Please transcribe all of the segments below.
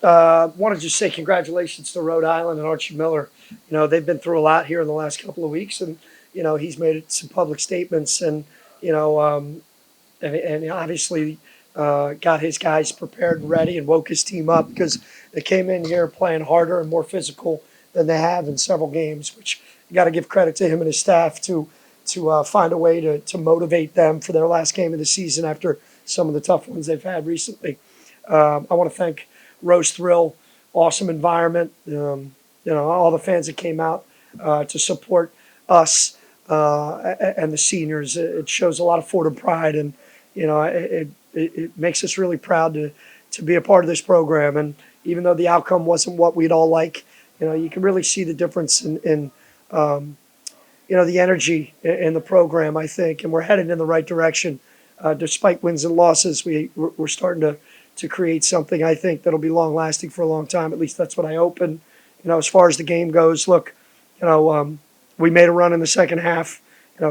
Want to just say congratulations to Rhode Island and Archie Miller. They've been through a lot here in the last couple of weeks, and he's made some public statements, and you know, and obviously got his guys prepared and ready, and woke his team up because they came in here playing harder and more physical than they have in several games. Which you got to give credit to him and his staff to find a way to motivate them for their last game of the season after some of the tough ones they've had recently. I want to thank Rose Thrill, awesome environment. All the fans that came out to support us and the seniors. It shows a lot of Fordham pride, and it makes us really proud to be a part of this program. And even though the outcome wasn't what we'd all like, you can really see the difference in the energy in the program, I think, and we're headed in the right direction. Despite wins and losses, we're starting to create something, I think, that'll be long lasting for a long time. At least that's what I hope. And as far as the game goes, look, we made a run in the second half.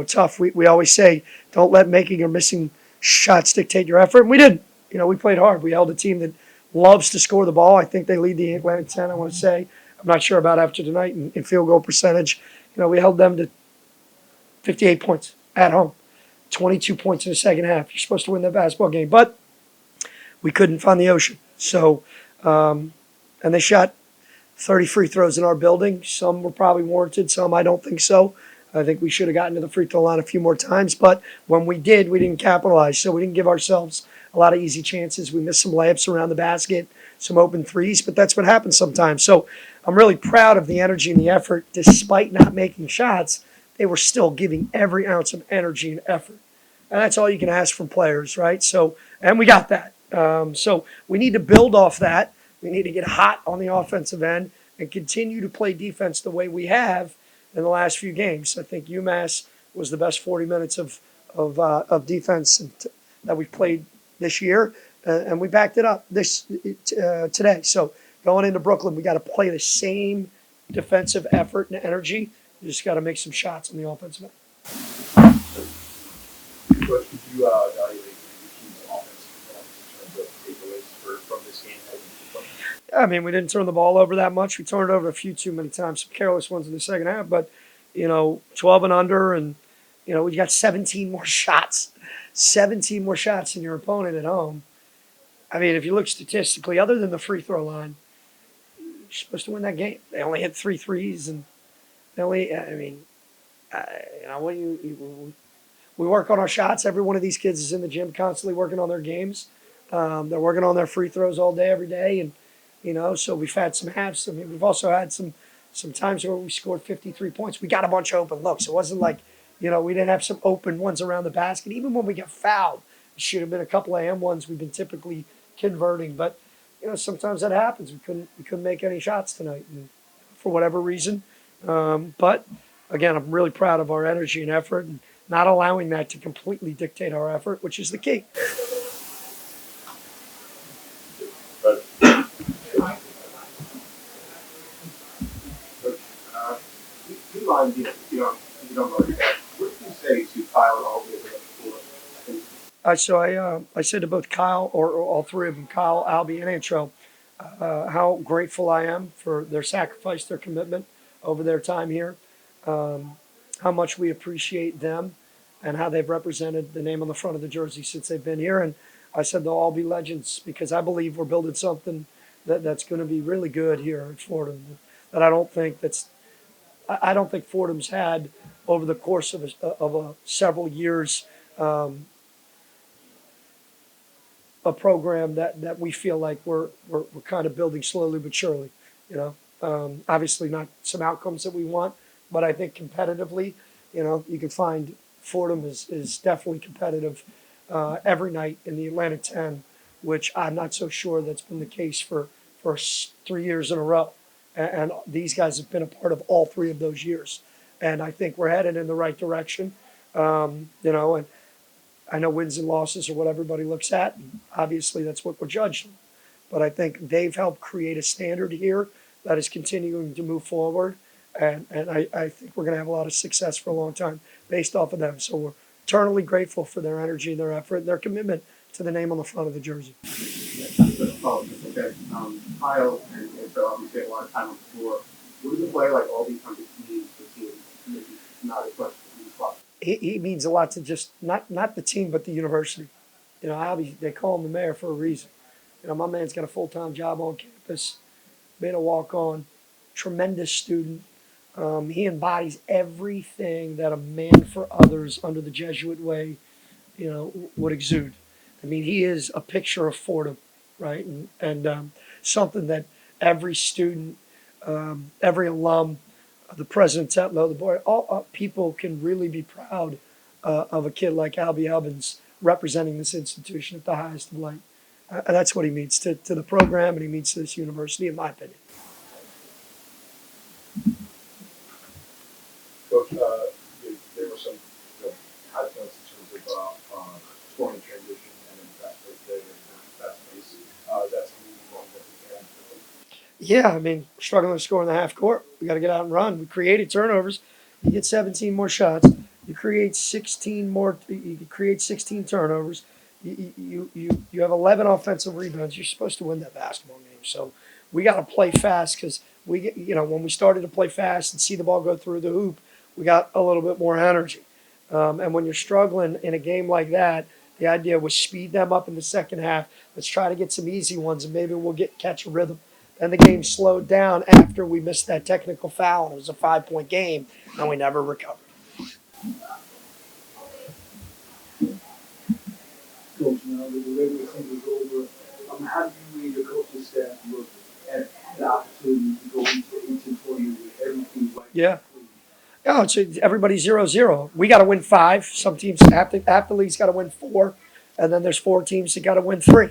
Tough. We always say don't let making or missing shots dictate your effort. And we didn't. We played hard. We held a team that loves to score the ball. I think they lead the Atlantic 10. I want to say. I'm not sure about after tonight in field goal percentage. We held them to 58 points at home, 22 points in the second half. You're supposed to win that basketball game, but we couldn't find the ocean. So, and they shot 30 free throws in our building. Some were probably warranted, some I don't think so. I think we should have gotten to the free throw line a few more times, but when we did, we didn't capitalize. So we didn't give ourselves a lot of easy chances. We missed some layups around the basket, some open threes, but that's what happens sometimes. So I'm really proud of the energy and the effort. Despite not making shots, they were still giving every ounce of energy and effort. And that's all you can ask from players, right? So, and we got that. So we need to build off that. We need to get hot on the offensive end and continue to play defense the way we have in the last few games. I think UMass was the best 40 minutes of defense that we've played this year, and we backed it up today. So going into Brooklyn, we got to play the same defensive effort and energy. You just got to make some shots on the offensive end. Coach, could you evaluate your team's offensive performance in terms of takeaways from this game? I mean, we didn't turn the ball over that much. We turned it over a few too many times, some careless ones in the second half. But 12 and under, and we got 17 more shots, 17 more shots than your opponent at home. I mean, if you look statistically, other than the free throw line, you're supposed to win that game. They only hit 3 threes, and they only. I mean, we work on our shots. Every one of these kids is in the gym constantly working on their games. They're working on their free throws all day, every day, and so we've had some halves. I mean, we've also had some times where we scored 53 points. We got a bunch of open looks. It wasn't like we didn't have some open ones around the basket. Even when we got fouled, it should have been a couple of M1s we've been typically converting. But sometimes that happens. We couldn't make any shots tonight, and for whatever reason. But again, I'm really proud of our energy and effort, and not allowing that to completely dictate our effort, which is the key. You don't know that. What do you say to Kyle and all I said to both Kyle, or all three of them, Kyle, Albie, and Antro, how grateful I am for their sacrifice, their commitment over their time here, how much we appreciate them, and how they've represented the name on the front of the jersey since they've been here. And I said they'll all be legends because I believe we're building something that's going to be really good here at Fordham. That I don't think Fordham's had over the course of several years. A program that we feel like we're kind of building slowly but surely. Obviously not some outcomes that we want, but I think competitively, you can find Fordham is definitely competitive every night in the Atlantic 10, which I'm not so sure that's been the case for 3 years in a row. And these guys have been a part of all 3 of those years. And I think we're headed in the right direction. And I know wins and losses are what everybody looks at. And obviously, that's what we're judged on. But I think they've helped create a standard here that is continuing to move forward. And I think we're going to have a lot of success for a long time based off of them. So we're eternally grateful for their energy, their effort, and their commitment to the name on the front of the jersey. Oh, okay. Kyle and Phil obviously had a lot of time on the floor. What does it play like all these kinds of teams, the team, maybe not as much as these spots? He means a lot to just not the team, but the university. You know, obviously they call him the mayor for a reason. You know, my man's got a full-time job on campus, made a walk-on, tremendous student. He embodies everything that a man for others under the Jesuit way, you know, would exude. I mean, he is a picture of Fordham, right? And something that every student, every alum, the presidents at low, the board, all people can really be proud of a kid like Albie Evans representing this institution at the highest of light. And that's what he means to the program, and he means to this university, in my opinion. Coach, there were some high points in terms of scoring transition and then fast break there and fast pace. That's something you want to Yeah, I mean, we're struggling to score in the half court. We got to get out and run. We created turnovers. You get 17 more shots. You create 16 more. You create 16 turnovers. You have 11 offensive rebounds. You're supposed to win that basketball game. So we got to play fast because we get, you know, when we started to play fast and see the ball go through the hoop, we got a little bit more energy. And when you're struggling in a game like that, the idea was speed them up in the second half. Let's try to get some easy ones, and maybe we'll catch a rhythm. Then the game slowed down after we missed that technical foul, and it was a 5-point game, and we never recovered. Coach, now that the regular season is over, how do you and your coaching staff look at the opportunity to go into the 18 tournament with everything right? Yeah. No, everybody's 0-0. We got to win 5. Some teams, half the league's got to win 4, and then there's 4 teams that got to win 3.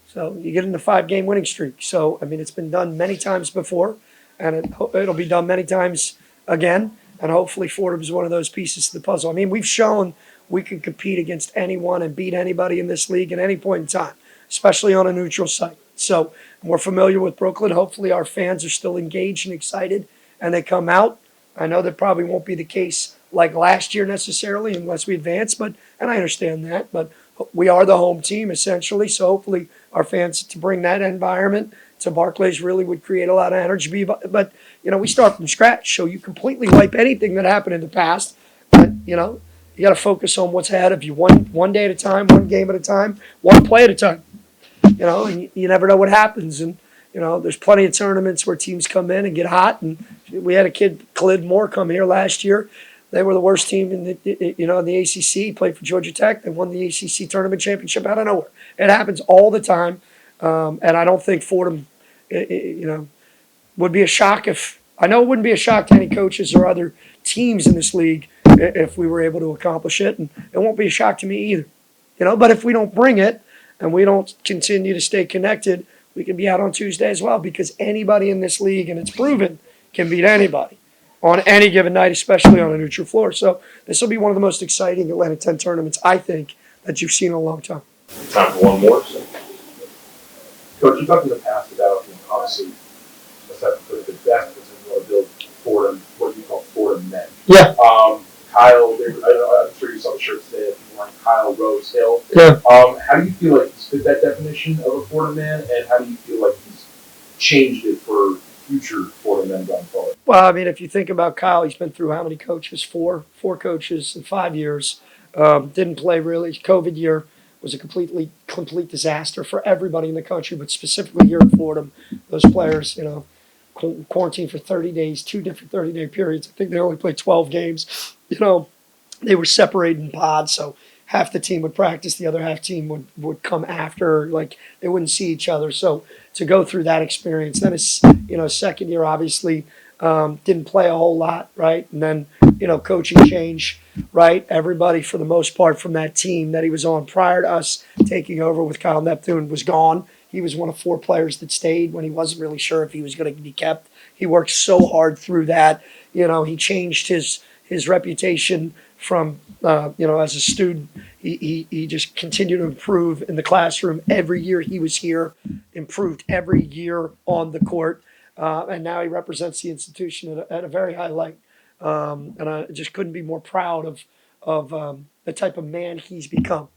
So you get in the 5-game winning streak. So, I mean, it's been done many times before, and it'll be done many times again. And hopefully Fordham is one of those pieces to the puzzle. I mean, we've shown we can compete against anyone and beat anybody in this league at any point in time, especially on a neutral site. So we're familiar with Brooklyn. Hopefully our fans are still engaged and excited, and they come out. I know that probably won't be the case like last year necessarily unless we advance, and I understand that, but we are the home team essentially, so hopefully our fans to bring that environment to Barclays really would create a lot of energy. But you know, we start from scratch, so you completely wipe anything that happened in the past. But you know, you got to focus on what's ahead of you, one day at a time, one game at a time, one play at a time. You know, and you never know what happens. And you know, there's plenty of tournaments where teams come in and get hot. And we had a kid, Khalid Moore, come here last year. They were the worst team in the ACC. Played for Georgia Tech. They won the ACC tournament championship out of nowhere. It happens all the time, and I don't think Fordham, would be a shock if I know it wouldn't be a shock to any coaches or other teams in this league if we were able to accomplish it, and it won't be a shock to me either. You know, but if we don't bring it and we don't continue to stay connected, we can be out on Tuesday as well because anybody in this league, and it's proven, can beat anybody on any given night, especially on a neutral floor. So this will be one of the most exciting Atlantic 10 tournaments, I think, that you've seen in a long time. Time for one more. So. Coach, you talked in the past about, obviously, aside from the best person you want to build Fordham, what you call Fordham men. Yeah. Kyle, I'm sure you saw the shirt today. Like Kyle Rose Hill. Yeah. How do you feel like he's fit that definition of a Fordham man, and how do you feel like he's changed it for future Fordham men going forward? Well, I mean, if you think about Kyle, he's been through how many coaches? Four coaches in 5 years. Didn't play really. COVID year was a complete disaster for everybody in the country, but specifically here in Fordham. Those players, you know, quarantined for 30 days, 2 different 30-day periods. I think they only played 12 games. You know, they were separated in pods, so half the team would practice, the other half team would come after, like they wouldn't see each other. So to go through that experience, then his second year obviously didn't play a whole lot, right? And then coaching change, right? Everybody for the most part from that team that he was on prior to us taking over with Kyle Neptune was gone. He was one of 4 players that stayed when he wasn't really sure if he was going to be kept. He worked so hard through that. He changed his reputation from as a student. He just continued to improve in the classroom every year he was here, improved every year on the court, and now he represents the institution at a very high light. And I just couldn't be more proud of the type of man he's become.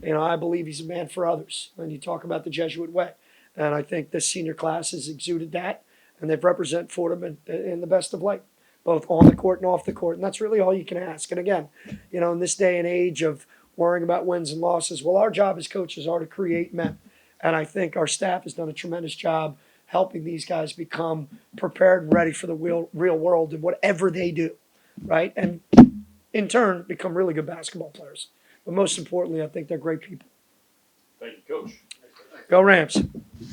I believe he's a man for others. And you talk about the Jesuit way. And I think this senior class has exuded that, and they've represented Fordham in the best of light, both on the court and off the court. And that's really all you can ask. And again, in this day and age of worrying about wins and losses, well, our job as coaches are to create men. And I think our staff has done a tremendous job helping these guys become prepared and ready for the real world in whatever they do, right? And in turn, become really good basketball players. But most importantly, I think they're great people. Thank you, Coach. Go Rams.